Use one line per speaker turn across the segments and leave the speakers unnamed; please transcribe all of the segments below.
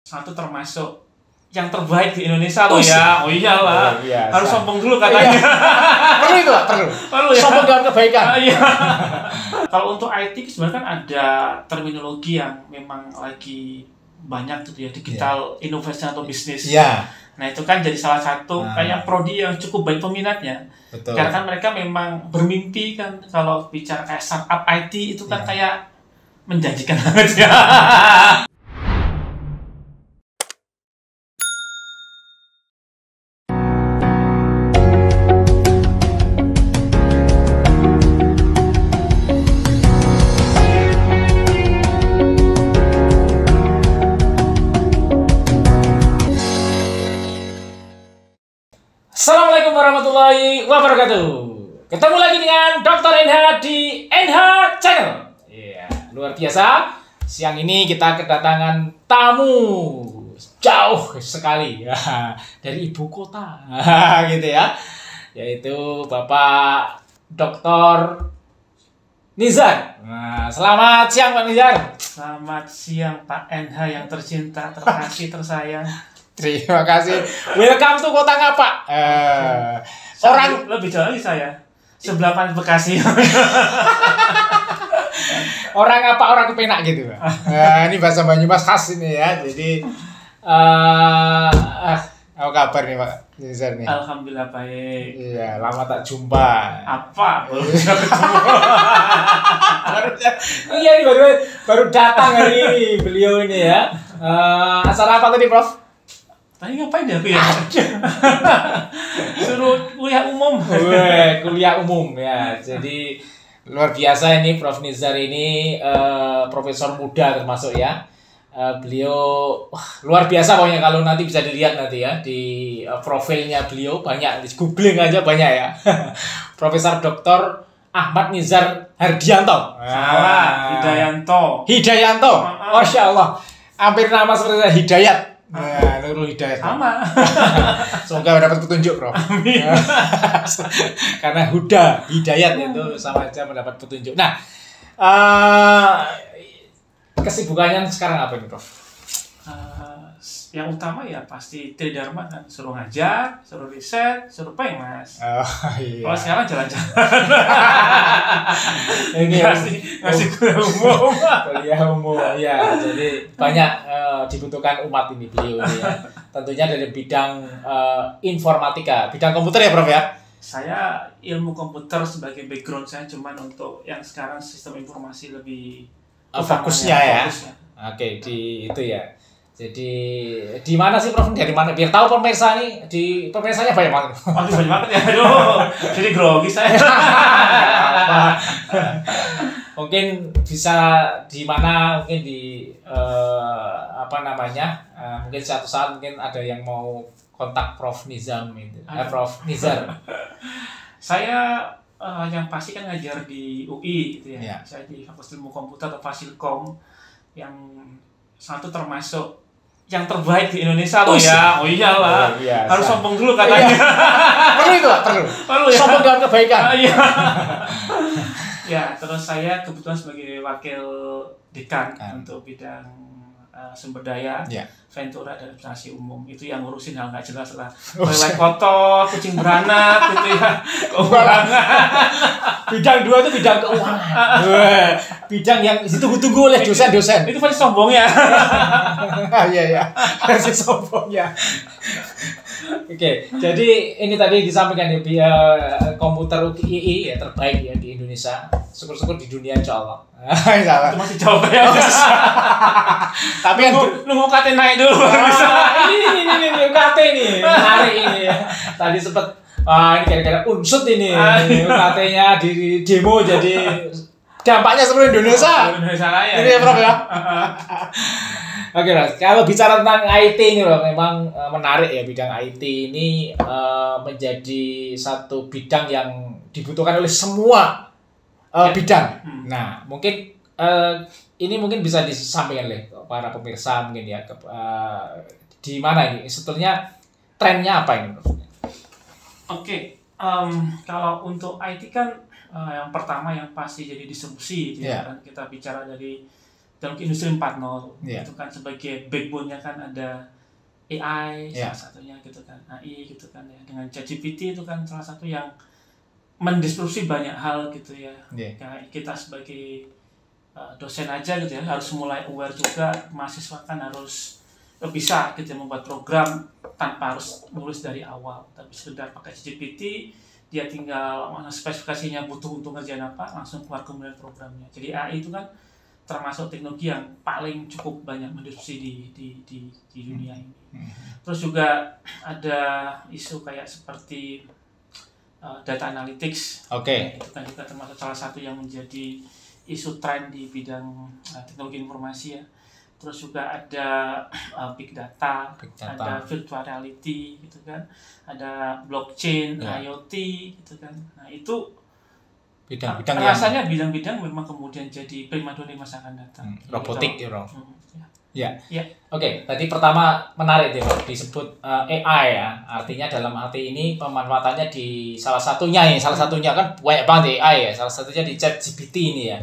satu termasuk yang terbaik di Indonesia loh ya. Oh iyalah. Oh, iya, harus sombong dulu katanya.
Iya. Perlu itu Pak, perlu ya? Sombong dengan kebaikan.
Iya. Kalau untuk IT sebenarnya kan ada terminologi yang memang lagi banyak gitu ya, digital innovation atau bisnis.
Iya.
Nah itu kan jadi salah satu kayak prodi yang cukup banyak peminatnya.
Betul.
Karena kan mereka memang bermimpi kan kalau bicara kayak startup IT itu kan kayak menjanjikan banget ya. Assalamualaikum warahmatullahi wabarakatuh. Ketemu lagi dengan Dr. NH di NH Channel. Iya, luar biasa. Siang ini kita kedatangan tamu jauh sekali ya, dari ibu kota, gitu ya. Yaitu Bapak Dr. Nizar. Nah, selamat siang Pak Nizar. Selamat siang Pak NH yang tercinta, terkasih, tersayang.
Terima kasih. Welcome to Kota Ngapak. Orang
lebih jauh lagi saya. Sebelah Pan Bekasi.
Orang apa orang kepenak gitu. Ini bahasa Banyumas khas ini ya. Jadi apa kabar nih Pak Nizar nih?
Alhamdulillah baik.
Iya, lama tak jumpa.
Apa?
Iya ini baru datang hari ini beliau ini ya. Acara apa tadi Prof?
Tadi ngapain ya aku ya? Suruh kuliah umum.
Kuliah umum ya. Jadi luar biasa ini Prof Nizar ini profesor muda termasuk ya. Beliau luar biasa pokoknya, kalau nanti bisa dilihat nanti ya di profilnya beliau, banyak di googling aja banyak ya. Profesor Dr. Ahmad Nizar Hardianto.
Salah,
Hidayanto. Masya Allah. Hampir nama seperti saya, Hidayat. Nah, Nurul Hidayat.
Sama.
Semoga dapat petunjuk, Prof. Amin. Karena Huda, Hidayat itu sama aja mendapat petunjuk. Nah, kesibukannya sekarang apa nih, Prof?
Yang utama ya pasti Tridharma kan, suruh ngajar, suruh riset, suruh pengas.
Oh, iya.
Kalau sekarang jalan-jalan.
Ini
ngasih kuliah umum.
Kuliah umum, ya. Jadi banyak dibutuhkan umat ini beliau ini ya. Tentunya dari bidang informatika, bidang komputer ya, Prof ya.
Saya ilmu komputer sebagai background saya, cuman untuk yang sekarang sistem informasi lebih
fokusnya ya. Oke, di itu ya. Jadi di mana sih Prof? Dari mana? Biar tahu pemirsa nih, di pemirsanya banyak banget.
Oh, banyak banget ya. Aduh, jadi grogi saya.
Mungkin bisa di mana? Mungkin di apa namanya? Mungkin suatu saat mungkin ada yang mau kontak Prof Nizam itu. Prof Nizar.
Saya yang pasti kan ngajar di UI gitu ya. Saya di Fakultas Ilmu Komputer atau Fasilkom, yang satu termasuk yang terbaik di Indonesia loh ya. Oh iyalah. Harus sombong dulu katanya.
Perlu itu Pak, perlu ya? Sombong dengan kebaikan.
Iya. Ya, terus saya kebetulan sebagai wakil dekan untuk bidang sumber daya, Ventura dan administrasi umum. Itu yang ngurusin hal nggak jelas lah. Toilet kotor, kucing beranak gitu ya. Keuangan.
Bidang 2 itu bidang keuangan. Bidang yang ditunggu-tunggu oleh dosen-dosen.
Itu pasti sombong ya.
Iya. Pasti sombong ya. Oke, jadi ini tadi disampaikan ya, komputer UI ya terbaik ya di Indonesia. Syukur-syukur di dunia insyaallah.
Itu masih jauh ya.
Tapi
nunggu UKT naik dulu.
Ini UKT nih, menarik ini. Tadi sempat ini kira-kira unsut ini UKT-nya di demo, jadi dampaknya seluruh Indonesia.
Indonesia raya.
Ini ya Prof ya. Oke, Mas. Kalau bicara tentang IT ini loh, memang menarik ya, bidang IT ini menjadi satu bidang yang dibutuhkan oleh semua bidang. Nah, mungkin ini mungkin bisa disampaikan oleh para pemirsa mungkin ya, di mana ini sebetulnya trennya apa ini, Prof?
Oke, kalau untuk IT kan yang pertama yang pasti jadi distribusi, kan kita bicara dari
dalam industri 4.0
Yeah.
itu kan sebagai backbone-nya kan ada AI
Yeah.
salah satunya gitu kan, AI gitu kan ya, dengan ChatGPT itu kan salah satu yang mendisrupsi banyak hal gitu ya.
Yeah.
Kayak kita sebagai dosen aja gitu ya harus mulai aware juga, mahasiswa kan harus bisa gitu ya, membuat program tanpa harus nulis dari awal, tapi sekedar pakai ChatGPT dia tinggal mana spesifikasinya butuh untuk ngerjain apa langsung keluar kemudian programnya. Jadi AI itu kan termasuk teknologi yang paling cukup banyak mendisrupsi di dunia ini. Terus juga ada isu kayak seperti data analytics.
Oke.
Itu kan juga termasuk salah satu yang menjadi isu tren di bidang teknologi informasi ya. Terus juga ada big data, ada virtual reality gitu kan, ada blockchain, IoT gitu kan. Nah itu
bidang-bidang
rasanya bidang-bidang memang kemudian jadi primadona di masa akan datang.
Robotik ya, Bro.
Ya.
Oke, tadi pertama menarik ya, Bro, disebut AI ya. Artinya dalam arti ini pemanfaatannya di salah satunya kan banyak banget AI ya. Salah satunya di ChatGPT ini ya.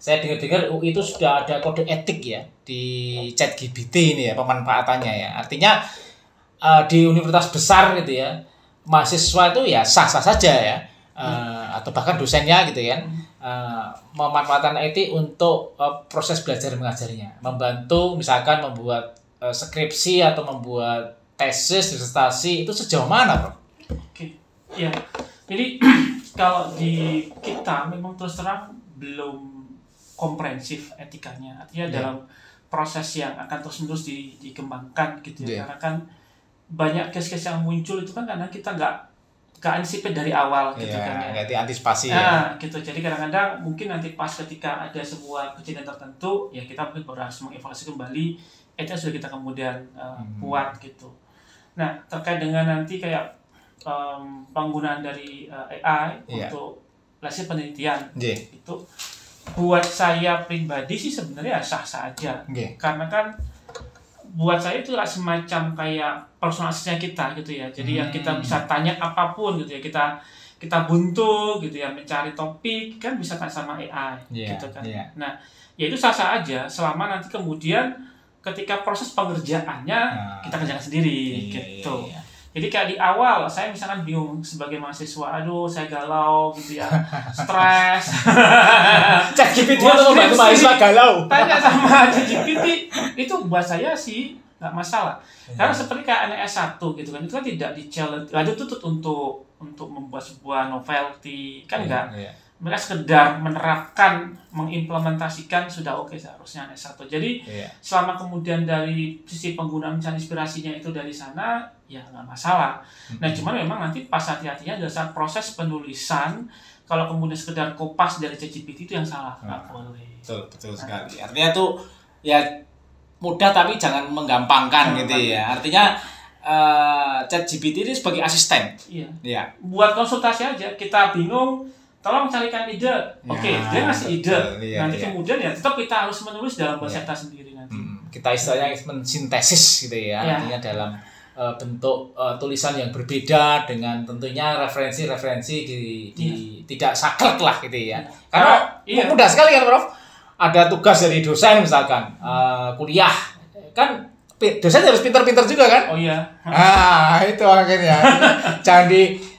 Saya dengar itu sudah ada kode etik ya di ChatGPT ini ya pemanfaatannya ya. Artinya di universitas besar gitu ya, mahasiswa itu ya sah-sah saja ya, atau bahkan dosennya gitu kan, memanfaatkan IT untuk proses belajar mengajarnya, membantu misalkan membuat skripsi atau membuat tesis, disertasi itu sejauh mana, Bro?
Oke, ya. Jadi kalau di kita memang terus terang belum komprehensif etikanya, artinya dalam proses yang akan terus-menerus dikembangkan gitu ya, karena kan banyak case-case yang muncul itu kan karena kita nggak antisipasi dari awal gitu kan ya.
Nggak diantisipasi ya.
Gitu. Jadi kadang-kadang mungkin nanti pas ketika ada sebuah kejadian tertentu ya kita mungkin baru harus mengevaluasi kembali itu sudah kita kemudian buat gitu. Nah terkait dengan nanti kayak penggunaan dari AI untuk hasil penelitian itu buat saya pribadi sih sebenarnya sah-sah aja, karena kan buat saya itu semacam kayak personal assistant kita gitu ya. Jadi yang kita bisa tanya apapun gitu ya, kita buntu gitu ya, mencari topik kan bisa tanya sama AI gitu kan. Nah ya itu sah-sah aja selama nanti kemudian ketika proses pengerjaannya kita kerjakan sendiri gitu. Jadi kayak di awal saya misalkan bingung sebagai mahasiswa, aduh saya galau gitu ya, stres.
ChatGPT itu membantu mahasiswa galau.
Tanya sama ChatGPT itu buat saya sih nggak masalah. Karena seperti kayak anak S1 gitu kan, itu kan tidak di-challenge, itu tuntut untuk membuat sebuah novelty kan enggak. Mereka sekedar menerapkan, mengimplementasikan sudah oke seharusnya anak S1. Jadi selama kemudian dari sisi penggunaan misalnya inspirasinya itu dari sana ya nggak masalah. Nah cuman memang nanti pas hati-hatinya adalah saat proses penulisan, kalau kemudian sekedar kopas dari ChatGPT itu yang salah, nggak boleh.
Betul sekali. Artinya tuh ya mudah tapi jangan menggampangkan gitu ya. Artinya ChatGPT ini sebagai asisten.
Iya. Buat konsultasi aja, kita bingung, tolong carikan ide. Oke, dia ngasih ide. Nanti kemudian ya tetap kita harus menulis dalam bahasa kita sendiri nanti.
Kita istilahnya mensintesis gitu ya. Artinya dalam bentuk tulisan yang berbeda dengan tentunya referensi-referensi tidak saklek lah gitu ya. Karena mudah sekali kan, Prof. Ada tugas dari dosen misalkan kuliah kan dosen harus pintar-pintar juga kan?
Oh iya.
Itu akhirnya.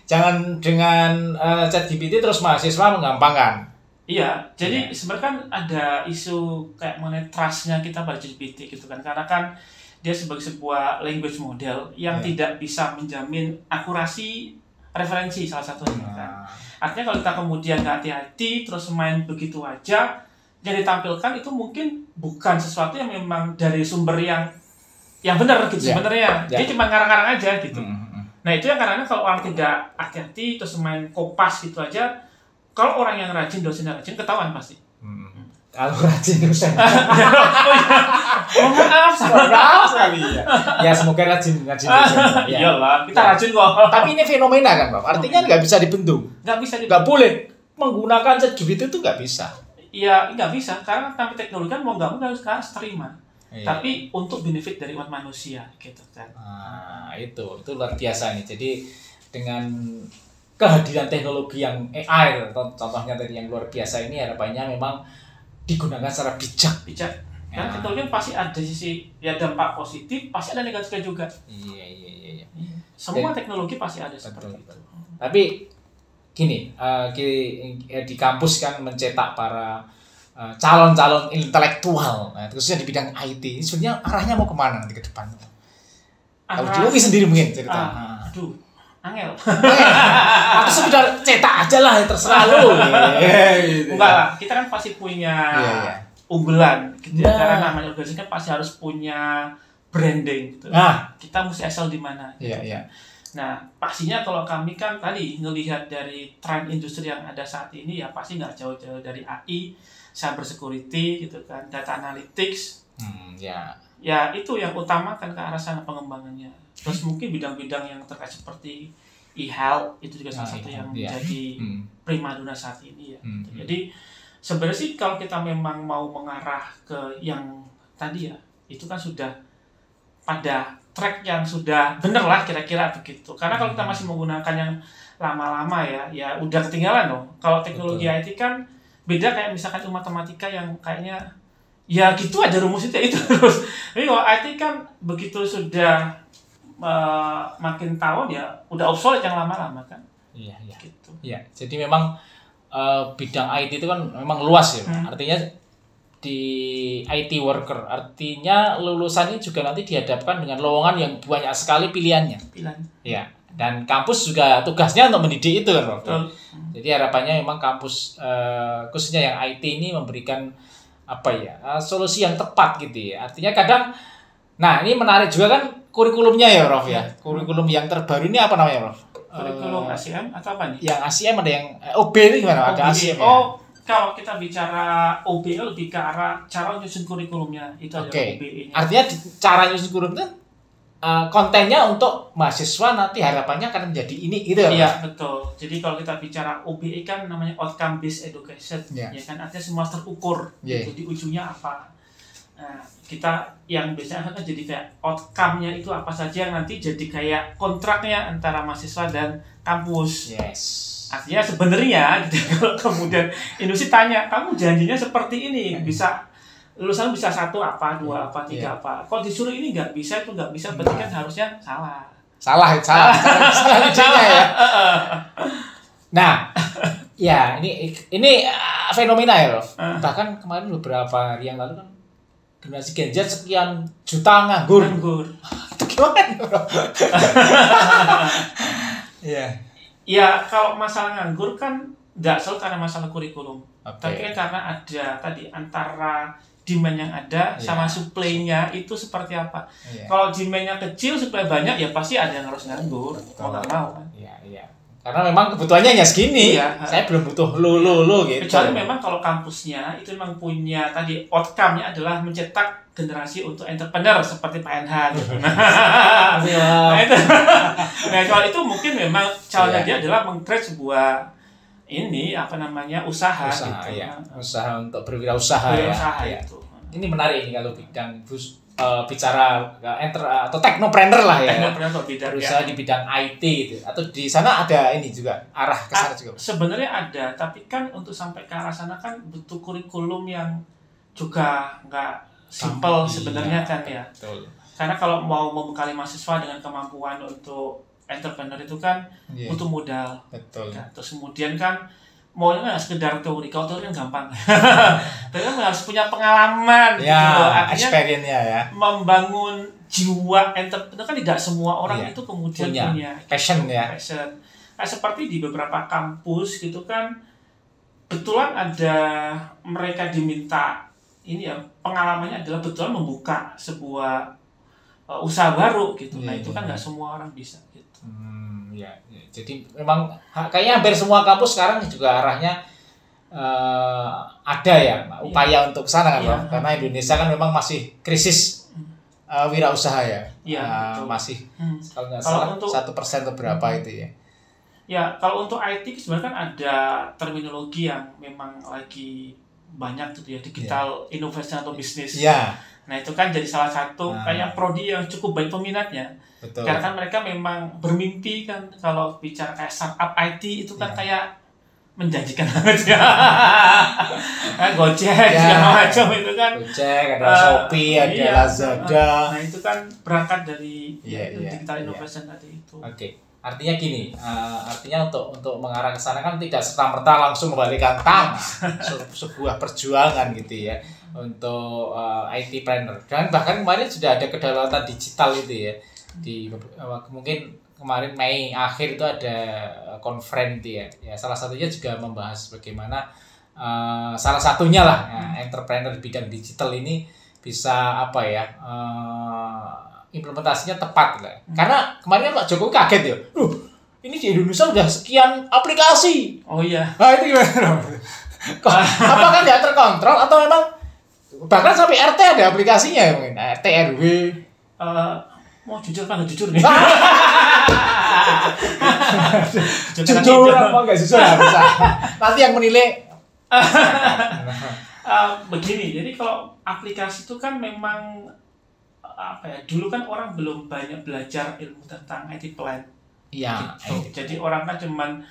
Jangan dengan ChatGPT terus mahasiswa menggampangkan.
Iya, jadi sebenarnya kan ada isu kayak mengenai trust-nya kita pada ChatGPT gitu kan. Karena kan dia sebagai sebuah language model yang tidak bisa menjamin akurasi referensi salah satunya kan. Artinya kalau kita kemudian nggak hati-hati terus main begitu aja, yang ditampilkan itu mungkin bukan sesuatu yang memang dari sumber yang benar gitu sebenarnya. Dia cuma ngarang-ngarang aja gitu. Nah itu yang karena kalau orang tidak hati-hati terus main kopas gitu aja, kalau orang yang rajin, dosennya rajin, ketahuan pasti.
Kalau rajin dosen.
Maaf
sekali ya. Ya semoga rajin dosen.
Iyalah, kita rajin kok.
Tapi ini fenomena kan, Bang. Artinya nggak bisa dibendung. Nggak boleh menggunakan ChatGPT itu nggak bisa.
Iya, nggak bisa karena tapi teknologi kan mau nggak harus terima. Tapi untuk benefit dari umat manusia gitu kan.
Itu luar biasa nih. Jadi dengan kehadiran teknologi yang AI contohnya tadi yang luar biasa ini harapannya memang digunakan secara bijak
Karena teknologi kan pasti ada sisi ya dampak positif, pasti ada negatifnya juga.
Iya.
Semua teknologi pasti ada seperti itu.
Tapi gini, di kampus kan mencetak para calon-calon intelektual, khususnya di bidang IT. Ini sebenarnya arahnya mau kemana nanti ke depan? Kalau Jokowi sendiri mungkin cerita.
Aduh, angel.
Atau sekedar cetak aja lah, terserah lu.
Enggak lah, kita kan pasti punya unggulan gitu ya. Karena namanya organisasi kan pasti harus punya branding gitu. Kita mesti asal di mana.
Iya.
Nah, pastinya kalau kami kan tadi ngelihat dari tren industri yang ada saat ini ya pasti nggak jauh-jauh dari AI, cyber security gitu kan, data analytics. Ya itu yang utama kan ke arah sana pengembangannya. Terus mungkin bidang-bidang yang terkait seperti e-health itu juga salah satu yang menjadi primadona saat ini ya. Jadi sebenarnya sih kalau kita memang mau mengarah ke yang tadi ya, itu kan sudah pada track yang sudah bener lah kira-kira begitu. Karena kalau kita masih menggunakan yang lama-lama ya udah ketinggalan dong. Kalau teknologi IT kan beda kayak misalkan matematika yang kayaknya ya gitu aja rumus itu terus. Tapi kalau IT kan begitu sudah makin tahun ya udah obsolete yang lama-lama kan.
Iya.
Gitu.
Iya, jadi memang bidang IT itu kan memang luas ya. Artinya di IT worker, artinya lulusannya juga nanti dihadapkan dengan lowongan yang banyak sekali pilihannya. Ya, dan kampus juga tugasnya untuk mendidik itu kan, Prof. Jadi harapannya memang kampus khususnya yang IT ini memberikan solusi yang tepat gitu ya. Artinya kadang, nah ini menarik juga kan kurikulumnya ya, Prof ya. Kurikulum yang terbaru ini apa namanya, Prof?
Kurikulum ASEAN atau apa nih?
Yang ASEAN ada yang OB itu gimana? Ada ASEAN ya?
Kalau kita bicara OBE lebih ke arah cara nyusun kurikulumnya itu ada OBE-nya.
Artinya cara nyusun kurikulum itu kontennya untuk mahasiswa nanti harapannya akan menjadi ini gitu ya?
Iya, betul. Jadi kalau kita bicara OBE kan namanya outcome based education, ya kan artinya semua terukur. Gitu, di ujungnya apa? Nah, kita yang biasanya kan jadi kayak outcome-nya itu apa saja yang nanti jadi kayak kontraknya antara mahasiswa dan kampus. Artinya sebenarnya gitu, kalau kemudian industri tanya, kamu janjinya seperti ini, bisa lulusan bisa 1 apa, 2 apa, 3 apa. Kalau disuruh ini nggak bisa, itu nggak bisa, berarti kan harusnya salah. Salah
idenya ya. Nah, ya ini fenomena ya, Prof. Bahkan kemarin beberapa hari yang lalu kan generasi Gen Z sekian juta nganggur. Itu gimana, Prof?
Ya kalau masalah nganggur kan nggak selalu karena masalah kurikulum, tapi kan karena ada tadi antara demand yang ada sama supply-nya itu seperti apa. Kalau demand-nya kecil, supply banyak ya pasti ada yang harus nganggur, mau nggak mau kan.
Karena memang kebutuhannya hanya segini. Saya belum butuh lo gitu.
Kecuali memang kalau kampusnya itu memang punya tadi outcome-nya adalah mencetak generasi untuk entrepreneur seperti Pak NH gitu. Nah itu. Nah kalau itu mungkin memang caranya dia adalah meng-create sebuah usaha gitu.
Usaha untuk berwirausaha ya.
Itu.
Ini menarik ini kalau bidang bicara atau teknopreneur lah ya. Berusaha di bidang IT gitu. Atau di sana ada ini juga arah ke sana juga.
Sebenarnya ada, tapi kan untuk sampai ke arah sana kan butuh kurikulum yang juga nggak simple sebenarnya kan ya.
Betul.
Karena kalau mau membekali mahasiswa dengan kemampuan untuk entrepreneur itu kan butuh modal.
Betul.
Nah, terus kemudian kan maunya nggak sekedar teori, kalau teori kan gampang. Tapi kan harus punya pengalaman.
Artinya experience-nya ya.
Membangun jiwa entrepreneur kan tidak semua orang itu kemudian punya
passion ya.
Nah, seperti di beberapa kampus gitu kan, betulan ada mereka diminta pengalamannya adalah betulan membuka sebuah usaha baru gitu. Nah itu kan nggak semua orang bisa gitu.
Jadi memang kayaknya hampir semua kampus sekarang juga arahnya ada ya upaya untuk sana kan, karena Indonesia kan memang masih krisis wirausaha ya. Masih kalau nggak salah 1% atau berapa itu ya.
Ya kalau untuk IT sebenarnya kan ada terminologi yang memang lagi banyak gitu ya, digital innovation atau bisnis. Nah itu kan jadi salah satu kayak prodi yang cukup banyak peminatnya.
Betul.
Karena kan mereka memang bermimpi kan kalau bicara kayak startup IT itu kan kayak menjanjikan banget ya. Gojek segala macam itu kan.
Gojek, ada Shopee, ada
iya,
Lazada.
Nah itu kan berangkat dari
Iya,
digital innovation tadi itu.
Oke. Artinya gini, artinya untuk mengarah ke sana kan tidak serta-merta langsung membalikan tangan. Sebuah perjuangan gitu ya untuk IT planner. Dan bahkan kemarin sudah ada kedaulatan digital itu ya. Mungkin kemarin Mei akhir itu ada conference ya. Ya salah satunya juga membahas bagaimana salah satunya lah entrepreneur di bidang digital ini bisa apa ya implementasinya tepat lah. Karena kemarin kan Pak Jokowi kaget ya. Ini di Indonesia udah sekian aplikasi.
Oh iya.
Nah, itu gimana? Apakah nggak terkontrol atau memang bahkan sampai RT ada aplikasinya ya mungkin RT RW.
Mau jujur apa nggak jujur nih?
Jujur apa nggak jujur nggak bisa. Nanti yang menilai.
Begini, jadi kalau aplikasi itu kan memang apa ya? Dulu kan orang belum banyak belajar ilmu tentang IT plan.
Iya.
Gitu. Jadi orang kan cuman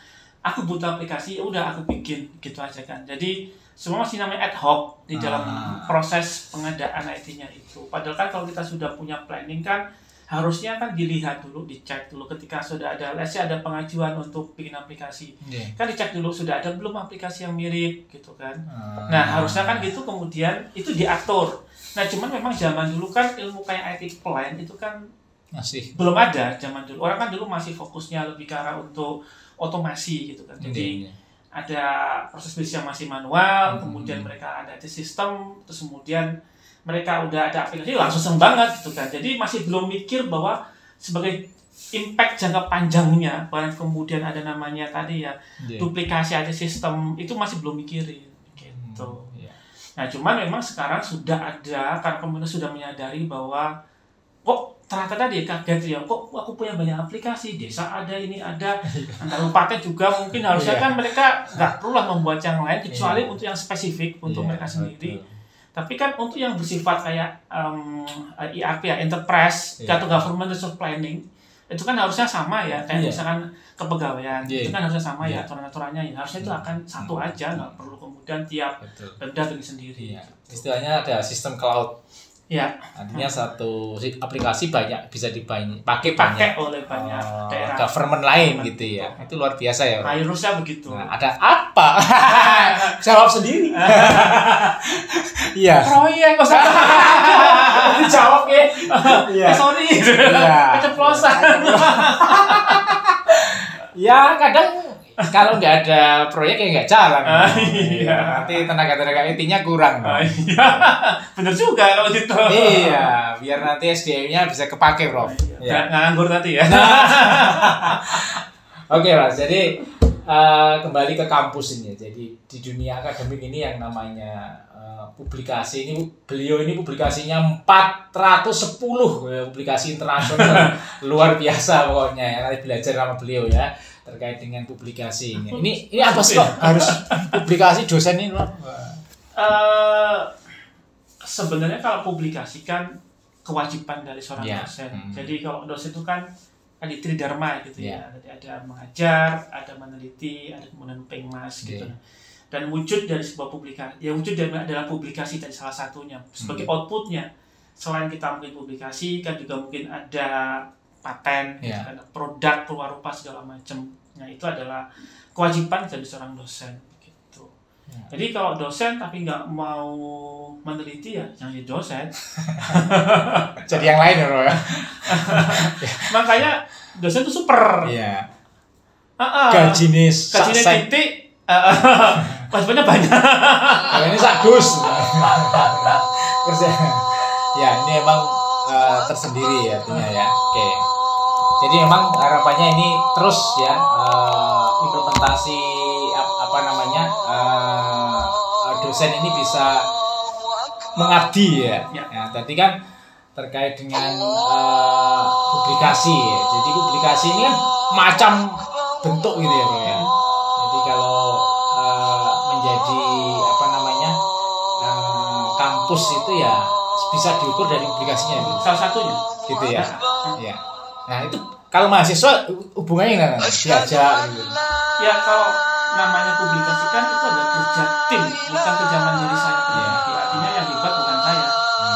aku butuh aplikasi, ya udah aku bikin gitu aja kan. Jadi semua masih namanya ad hoc di dalam proses pengadaan IT-nya itu. Padahal kan kalau kita sudah punya planning kan harusnya kan dilihat dulu, dicek dulu ketika sudah ada, let's say ada pengajuan untuk bikin aplikasi, kan dicek dulu sudah ada belum aplikasi yang mirip gitu kan. Nah harusnya kan gitu kemudian itu diatur. Nah cuman memang zaman dulu kan ilmu kayak IT plan itu kan
masih
belum ada zaman dulu. Orang kan dulu masih fokusnya lebih ke arah untuk otomasi gitu kan. Jadi ada proses bisnis yang masih manual, kemudian mereka ada sistem, terus kemudian mereka udah ada aplikasi langsung seneng banget gitu kan. Jadi masih belum mikir bahwa sebagai impact jangka panjangnya, bahkan kemudian ada namanya tadi ya duplikasi ada sistem, itu masih belum mikirin gitu. Nah cuman memang sekarang sudah ada, karena pemerintah sudah menyadari bahwa kok ternyata tadi kaget ya, kok aku punya banyak aplikasi, desa ada, ini ada, antar kabupaten juga mungkin harusnya kan mereka nggak perlu lah membuat yang lain kecuali untuk yang spesifik untuk mereka sendiri. Tapi kan untuk yang bersifat kayak ERP ya, enterprise atau government resource planning, itu kan harusnya sama ya, kayak misalkan kepegawaian, itu kan harusnya sama ya aturan-aturannya ya, harusnya itu akan satu aja, nggak perlu kemudian tiap Pemda bikin sendiri.
Istilahnya ada sistem cloud.
Ya.
Artinya satu aplikasi banyak bisa dipakai
oleh banyak daerah
government lain gitu ya. Itu luar biasa ya.
Harusnya begitu.
Nah, ada apa? Jawab sendiri. Iya.
Proyek kok dijawab ya. Sorry. Keceplosan.
Ya kadang kalau nggak ada proyek ya nggak jalan. Nanti tenaga IT-nya kurang.
Bener juga kalau gitu.
Iya, biar nanti SDM-nya bisa kepake, Bro.
Nggak nganggur nanti ya.
Oke, Mas. Jadi kembali ke kampus ini. Jadi di dunia akademik ini yang namanya publikasi ini, beliau ini publikasinya 410 publikasi internasional. Luar biasa pokoknya ya. Nanti belajar sama beliau ya terkait dengan publikasi ini. Ini apa sih kok harus publikasi dosen ini loh?
Sebenarnya kalau publikasi kan kewajiban dari seorang dosen. Jadi kalau dosen itu kan ada tridharma gitu ya. Jadi ada mengajar, ada meneliti, ada kemudian pengmas gitu. Dan wujud dari sebuah publikasi, ya wujud adalah publikasi dari salah satunya. Sebagai outputnya, selain kita mungkin publikasi, kan juga mungkin ada paten, gitu kan, produk keluar rupa segala macam. Nah itu adalah kewajiban dari seorang dosen gitu. Jadi kalau dosen tapi nggak mau meneliti ya jangan jadi dosen.
Jadi yang lain ya.
Makanya dosen itu super. Gajinya titik, kewajibannya banyak.
Kalau ini sagus. Ya ini emang tersendiri ya artinya ya. Oke. Jadi memang harapannya ini terus ya implementasi dosen ini bisa mengabdi ya. Tadi kan terkait dengan publikasi ya. Jadi publikasi ini kan macam bentuk gitu ya, Bro ya. Jadi kalau menjadi kampus itu ya bisa diukur dari publikasinya itu.
Salah satunya.
Gitu ya. Ya. Nah, itu kalau mahasiswa hubungannya gimana? Diajak gitu.
Ya kalau namanya publikasikan itu adalah kerja tim, bukan kerja mandiri saya pribadi. Artinya yang hebat bukan saya,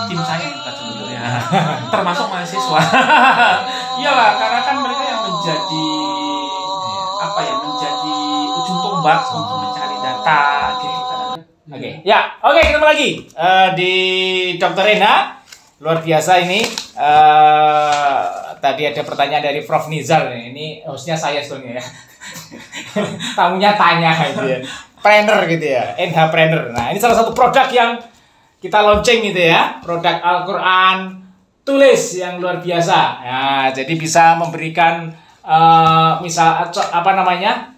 tim saya yang hebat sebetulnya, termasuk mahasiswa. Iyalah, karena kan mereka yang menjadi apa ya, menjadi ujung tombak untuk mencari data gitu kan.
Oke, ketemu lagi di Dr. Rena. Luar biasa ini. Tadi ada pertanyaan dari Prof. Nizar. Ini hostnya saya sebetulnya ya. Tamunya tanya gitu ya. Planner gitu ya, NH Planner. Nah, ini salah satu produk yang kita launching gitu ya. Produk Al-Quran tulis yang luar biasa. Nah, jadi bisa memberikan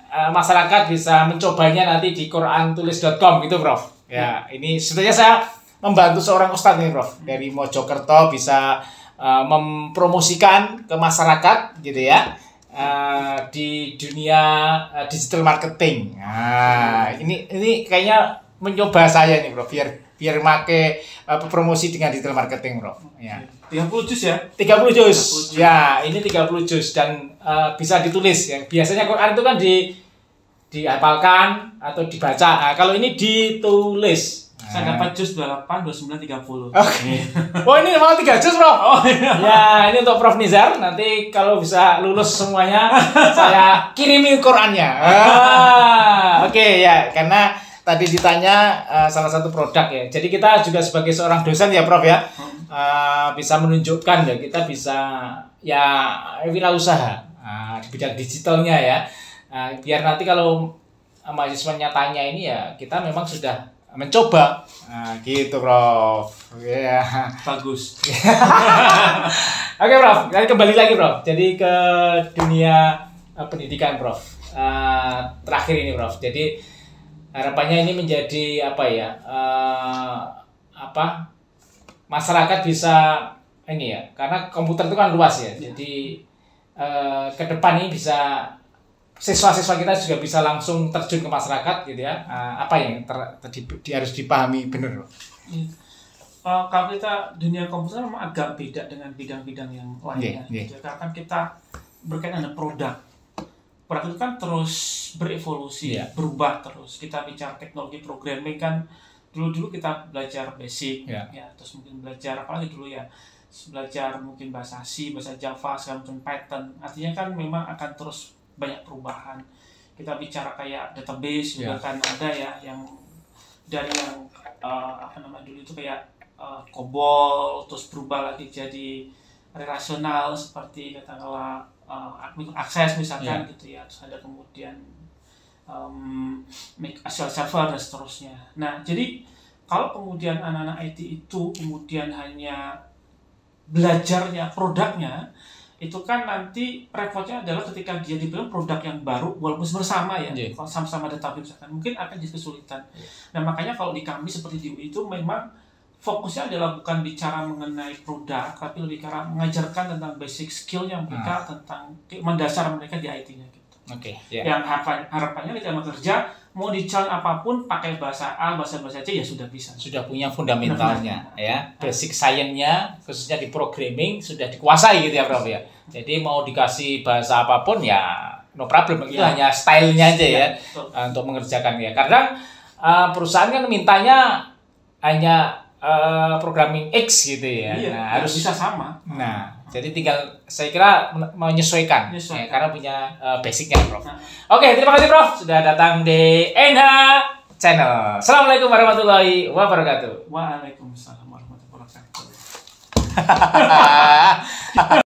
masyarakat bisa mencobanya nanti di qurantulis.com gitu, Prof. Ya, ini sebetulnya saya membantu seorang ustadz nih, Prof. Dari Mojokerto bisa mempromosikan ke masyarakat gitu ya. Di dunia digital marketing. Nah, ini kayaknya mencoba saya nih, Bro, biar make promosi dengan digital marketing, Bro. Ya.
30 juz ya?
30 juz. Ya, ini 30 juz dan bisa ditulis ya. Biasanya Quran itu kan dihafalkan atau dibaca. Nah, kalau ini ditulis.
Saya dapat juz 28, 29, 30.
Oke. Oh, ini mau 3 juz, Bro. Oh, ya, ini untuk Prof. Nizar. Nanti kalau bisa lulus semuanya, saya kirimi Qurannya. Oke, ya, karena tadi ditanya salah satu produk ya. Jadi kita juga sebagai seorang dosen ya, Prof ya, bisa menunjukkan ya, kita bisa ya wirausaha di bidang digitalnya ya. Biar nanti kalau mahasiswanya tanya ini ya, kita memang sudah mencoba. Gitu, Prof. Ya.
Bagus.
Oke, Prof. Kita kembali lagi, Prof. Jadi ke dunia pendidikan, Prof. Terakhir ini, Prof. Jadi harapannya ini menjadi apa ya? Masyarakat bisa ini ya. Karena komputer itu kan luas ya. Jadi ke depan ini bisa siswa-siswa kita juga bisa langsung terjun ke masyarakat gitu ya. Apa yang harus dipahami benar, Bro?
Kalau kita dunia komputer memang agak beda dengan bidang-bidang yang lainnya. Karena kan kita berkaitan dengan produk. Produk itu kan terus berevolusi, berubah terus. Kita bicara teknologi programming kan dulu kita belajar basic, ya, terus mungkin belajar apa lagi dulu ya, belajar mungkin bahasa C, bahasa Java, sekarang mungkin Python. Artinya kan memang akan terus banyak perubahan. Kita bicara kayak database juga kan ada ya, yang dari yang dulu itu kayak COBOL, terus berubah lagi jadi relasional seperti katakanlah akses misalkan gitu ya, terus ada kemudian make SQL server dan seterusnya. Nah, jadi kalau kemudian anak-anak IT itu kemudian hanya belajarnya produknya, itu kan nanti repotnya adalah ketika dia dibeli produk yang baru walaupun bersama ya, kalau sama-sama database misalkan, mungkin akan jadi kesulitan. Nah, makanya kalau di kami seperti di UI itu memang fokusnya adalah bukan bicara mengenai produk, tapi lebih karena mengajarkan tentang basic skill-nya mereka, tentang mendasar mereka di IT-nya gitu. Yang harapannya ketika bekerja mau dicalon apapun pakai bahasa A, bahasa C ya sudah bisa.
Sudah punya fundamentalnya ya. Basic science-nya khususnya di programming sudah dikuasai gitu ya, Prof ya. Jadi mau dikasih bahasa apapun ya no problem, itu hanya stylenya aja ya untuk mengerjakan ya. Karena perusahaan kan mintanya hanya programming X gitu ya.
Nah, harus bisa sama.
Nah, jadi tinggal saya kira menyesuaikan. Ya, karena punya basicnya, Prof. Oke, terima kasih, Prof, sudah datang di NH Channel. Assalamualaikum warahmatullahi wabarakatuh.
Waalaikumsalam warahmatullahi wabarakatuh.